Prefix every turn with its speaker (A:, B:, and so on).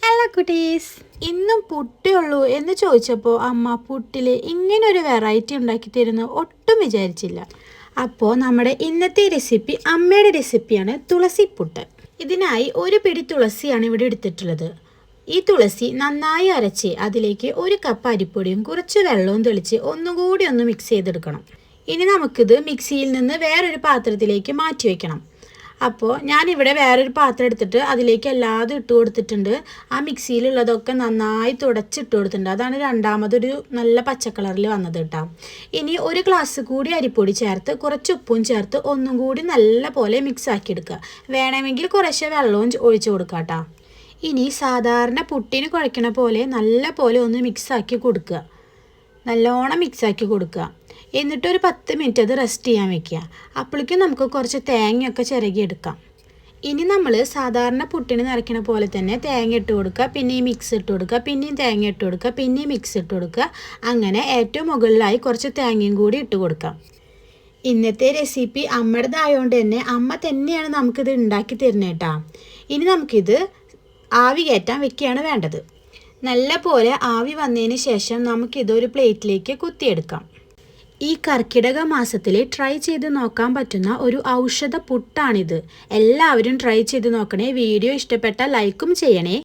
A: Hello കുട്ടീസ്, ഇന്നും പുട്ടേ ഉള്ളൂ എന്ന് ചോദിച്ചപ്പോൾ അമ്മ പുട്ടിൽ ഇങ്ങനൊരു വെറൈറ്റി ഉണ്ടാക്കി തരുന്ന ഒട്ടും വിചാരിച്ചില്ല. അപ്പോൾ നമ്മുടെ ഇന്നത്തെ റെസിപ്പി അമ്മയുടെ റെസിപ്പിയാണ് തുളസിപ്പുട്ട്. ഇതിനായി ഒരു പിടി തുളസിയാണ് ഇവിടെ എടുത്തിട്ടുള്ളത്. ഈ തുളസി നന്നായി അരച്ച് അതിലേക്ക് ഒരു കപ്പ് അരിപ്പൊടിയും കുറച്ച് വെള്ളവും തെളിച്ച് ഒന്നുകൂടി ഒന്ന് മിക്സ് ചെയ്തെടുക്കണം. ഇനി നമുക്കിത് മിക്സിയിൽ നിന്ന് വേറൊരു പാത്രത്തിലേക്ക് മാറ്റി വയ്ക്കണം. അപ്പോൾ ഞാനിവിടെ വേറൊരു പാത്രം എടുത്തിട്ട് അതിലേക്ക് എല്ലാതും ഇട്ട് കൊടുത്തിട്ടുണ്ട്. ആ മിക്സിയിലുള്ളതൊക്കെ നന്നായി തുടച്ചിട്ട് കൊടുത്തിട്ടുണ്ട്. അതാണ് രണ്ടാമതൊരു നല്ല പച്ചക്കളറിൽ വന്നത് കേട്ടോ. ഇനി ഒരു ഗ്ലാസ് കൂടി അരിപ്പൊടി ചേർത്ത് കുറച്ച് ഉപ്പും ചേർത്ത് ഒന്നും കൂടി നല്ല പോലെ മിക്സ് ആക്കി എടുക്കുക. വേണമെങ്കിൽ കുറച്ച് വെള്ളവും ഒഴിച്ചു കൊടുക്കുക കേട്ടോ. ഇനി സാധാരണ പുട്ടിന് കുഴക്കണ പോലെ നല്ല പോലെ ഒന്ന് മിക്സാക്കി കൊടുക്കുക. നല്ലോണം മിക്സാക്കി കൊടുക്കുക. എന്നിട്ടൊരു 10 മിനിറ്റ് അത് റെസ്റ്റ് ചെയ്യാൻ വെക്കുക. അപ്പോഴേക്കും നമുക്ക് കുറച്ച് തേങ്ങയൊക്കെ ചിരകിയെടുക്കാം. ഇനി നമ്മൾ സാധാരണ പുട്ടിന് നിറയ്ക്കണ പോലെ തന്നെ തേങ്ങ ഇട്ട് കൊടുക്കുക, പിന്നെയും മിക്സ് ഇട്ട് കൊടുക്കുക, പിന്നെയും തേങ്ങ ഇട്ട് കൊടുക്കുക, പിന്നെയും മിക്സ് ഇട്ട് കൊടുക്കുക. അങ്ങനെ ഏറ്റവും മുകളിലായി കുറച്ച് തേങ്ങയും കൂടി ഇട്ട് കൊടുക്കാം. ഇന്നത്തെ റെസിപ്പി അമ്മയുടേതായതുകൊണ്ട് തന്നെ അമ്മ തന്നെയാണ് നമുക്കിത് ഉണ്ടാക്കി തരുന്നത് കേട്ടോ. ഇനി നമുക്കിത് ആവി കയറ്റാൻ വെക്കുകയാണ് വേണ്ടത്. നല്ല പോലെ ആവി വന്നതിന് ശേഷം നമുക്കിതൊരു പ്ലേറ്റിലേക്ക് കുത്തിയെടുക്കാം. ഈ കർക്കിടക മാസത്തിൽ ട്രൈ ചെയ്ത് നോക്കാൻ പറ്റുന്ന ഒരു ഔഷധ പുട്ടാണിത്. എല്ലാവരും ട്രൈ ചെയ്ത് നോക്കണേ. വീഡിയോ ഇഷ്ടപ്പെട്ടാൽ ലൈക്കും ചെയ്യണേ.